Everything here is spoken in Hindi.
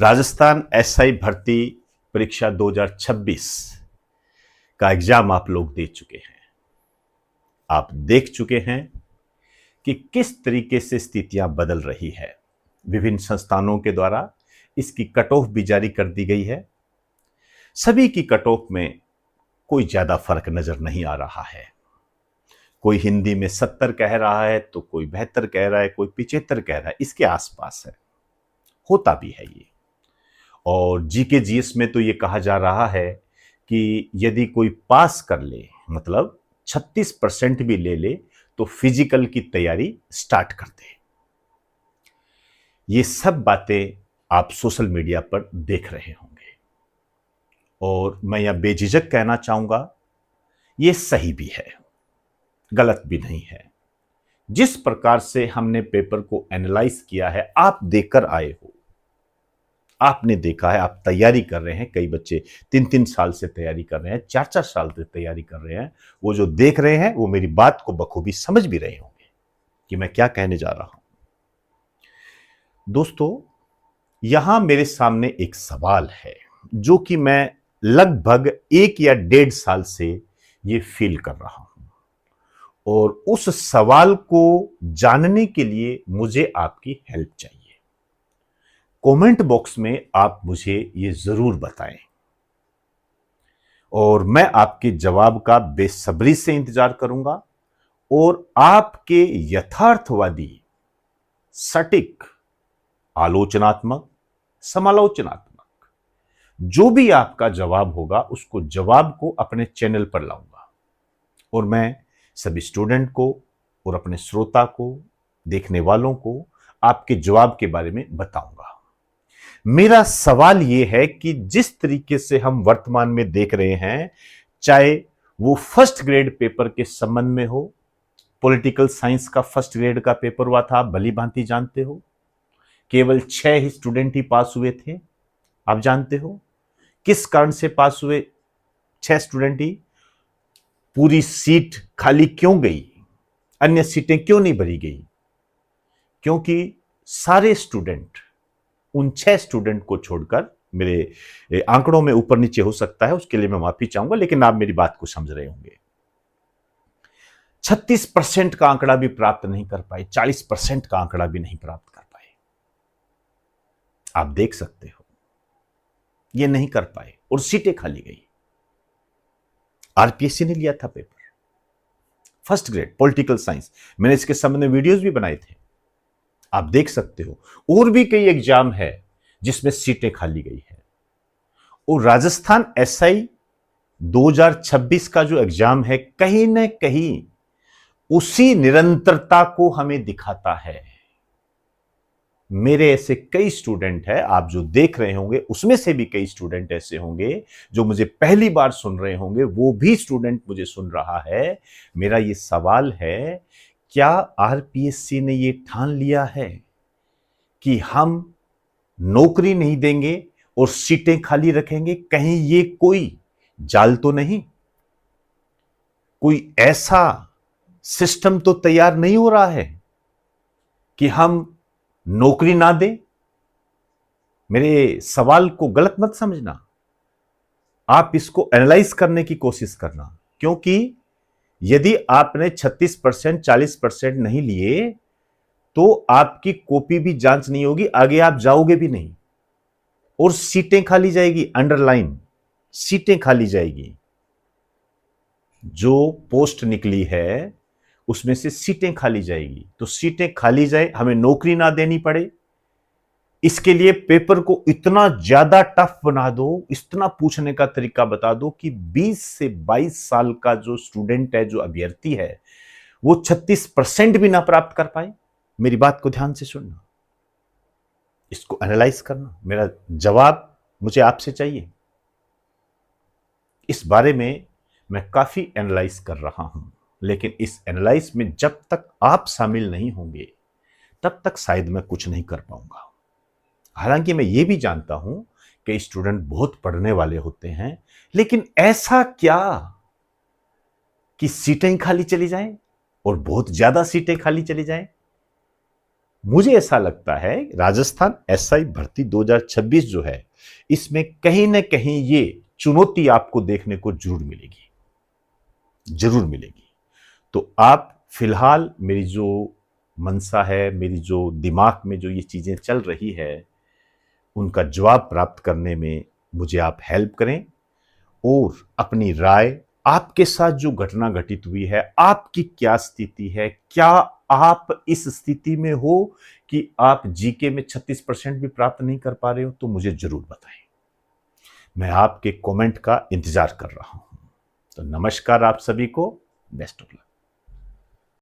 राजस्थान एसआई भर्ती परीक्षा 2026 का एग्जाम आप लोग दे चुके हैं। आप देख चुके हैं कि किस तरीके से स्थितियां बदल रही है। विभिन्न संस्थानों के द्वारा इसकी कट ऑफ भी जारी कर दी गई है। सभी की कट ऑफ में कोई ज्यादा फर्क नजर नहीं आ रहा है। कोई हिंदी में 70 कह रहा है तो कोई 72 कह रहा है, कोई 75 कह रहा है, इसके आसपास है। होता भी है ये। और जीके जीएस में तो ये कहा जा रहा है कि यदि कोई पास कर ले, मतलब 36% भी ले ले, तो फिजिकल की तैयारी स्टार्ट कर दे। ये सब बातें आप सोशल मीडिया पर देख रहे होंगे और मैं यह बेझिझक कहना चाहूंगा, ये सही भी है, गलत भी नहीं है। जिस प्रकार से हमने पेपर को एनालाइज किया है, आप देखकर आए हो, आपने देखा है, आप तैयारी कर रहे हैं। कई बच्चे 3-3 साल से तैयारी कर रहे हैं, 4-4 साल से तैयारी कर रहे हैं। वो जो देख रहे हैं वो मेरी बात को बखूबी समझ भी रहे होंगे कि मैं क्या कहने जा रहा हूं। दोस्तों, यहां मेरे सामने एक सवाल है जो कि मैं लगभग 1 या 1.5 साल से ये फील कर रहा हूं, और उस सवाल को जानने के लिए मुझे आपकी हेल्प चाहिए। कमेंट बॉक्स में आप मुझे ये जरूर बताएं और मैं आपके जवाब का बेसब्री से इंतजार करूंगा और आपके यथार्थवादी, सटीक, आलोचनात्मक, समालोचनात्मक जो भी आपका जवाब होगा, उसको जवाब को अपने चैनल पर लाऊंगा और मैं सभी स्टूडेंट को और अपने श्रोता को, देखने वालों को आपके जवाब के बारे में बताऊंगा। मेरा सवाल यह है कि जिस तरीके से हम वर्तमान में देख रहे हैं, चाहे वो फर्स्ट ग्रेड पेपर के संबंध में हो, पॉलिटिकल साइंस का फर्स्ट ग्रेड का पेपर हुआ था, आप भली भांति जानते हो, केवल 6 ही स्टूडेंट ही पास हुए थे। आप जानते हो किस कारण से पास हुए 6 स्टूडेंट ही? पूरी सीट खाली क्यों गई, अन्य सीटें क्यों नहीं भरी गई? क्योंकि सारे स्टूडेंट, उन 6 स्टूडेंट को छोड़कर, मेरे आंकड़ों में ऊपर नीचे हो सकता है, उसके लिए मैं माफी चाहूंगा, लेकिन आप मेरी बात को समझ रहे होंगे, 36% का आंकड़ा भी प्राप्त नहीं कर पाए, 40% का आंकड़ा भी नहीं प्राप्त कर पाए। आप देख सकते हो, ये नहीं कर पाए और सीटें खाली गई। आरपीएससी ने लिया था paper, first grade political science, मैंने इसके संबंध में वीडियोस भी बनाए थे, आप देख सकते हो। और भी कई एग्जाम है जिसमें सीटें खाली गई है। और राजस्थान एसआई 2026 का जो एग्जाम है, कहीं ना कहीं उसी निरंतरता को हमें दिखाता है। मेरे ऐसे कई स्टूडेंट हैं, आप जो देख रहे होंगे उसमें से भी कई स्टूडेंट ऐसे होंगे जो मुझे पहली बार सुन रहे होंगे, वो भी स्टूडेंट मुझे सुन रहा है। मेरा ये सवाल है, क्या आरपीएससी ने ये ठान लिया है कि हम नौकरी नहीं देंगे और सीटें खाली रखेंगे? कहीं ये कोई जाल तो नहीं, कोई ऐसा सिस्टम तो तैयार नहीं हो रहा है कि हम नौकरी ना दें? मेरे सवाल को गलत मत समझना, आप इसको एनालाइज करने की कोशिश करना, क्योंकि यदि आपने 36%, 40% नहीं लिए तो आपकी कॉपी भी जांच नहीं होगी, आगे आप जाओगे भी नहीं और सीटें खाली जाएगी। अंडरलाइन, सीटें खाली जाएगी। जो पोस्ट निकली है उसमें से सीटें खाली जाएगी, तो सीटें खाली जाए, हमें नौकरी ना देनी पड़े, इसके लिए पेपर को इतना ज्यादा टफ बना दो, इतना पूछने का तरीका बता दो कि 20 से 22 साल का जो स्टूडेंट है, जो अभ्यर्थी है, वो 36% भी ना प्राप्त कर पाए। मेरी बात को ध्यान से सुनना, इसको एनालाइज करना। मेरा जवाब मुझे आपसे चाहिए। इस बारे में मैं काफी एनालाइज कर रहा हूं, लेकिन इस एनालाइज में जब तक आप शामिल नहीं होंगे तब तक शायद मैं कुछ नहीं कर पाऊंगा। हालांकि मैं ये भी जानता हूं कि स्टूडेंट बहुत पढ़ने वाले होते हैं, लेकिन ऐसा क्या कि सीटें खाली चली जाएं और बहुत ज्यादा सीटें खाली चली जाएं? मुझे ऐसा लगता है राजस्थान एसआई भर्ती 2026 जो है, इसमें कहीं ना कहीं ये चुनौती आपको देखने को जरूर मिलेगी, जरूर मिलेगी। तो आप फिलहाल मेरी जो मनसा है, मेरी जो दिमाग में जो ये चीजें चल रही है, उनका जवाब प्राप्त करने में मुझे आप हेल्प करें और अपनी राय, आपके साथ जो घटना घटित हुई है, आपकी क्या स्थिति है, क्या आप इस स्थिति में हो कि आप जीके में 36% भी प्राप्त नहीं कर पा रहे हो, तो मुझे जरूर बताएं। मैं आपके कमेंट का इंतजार कर रहा हूं। तो नमस्कार आप सभी को, बेस्ट ऑफ लक।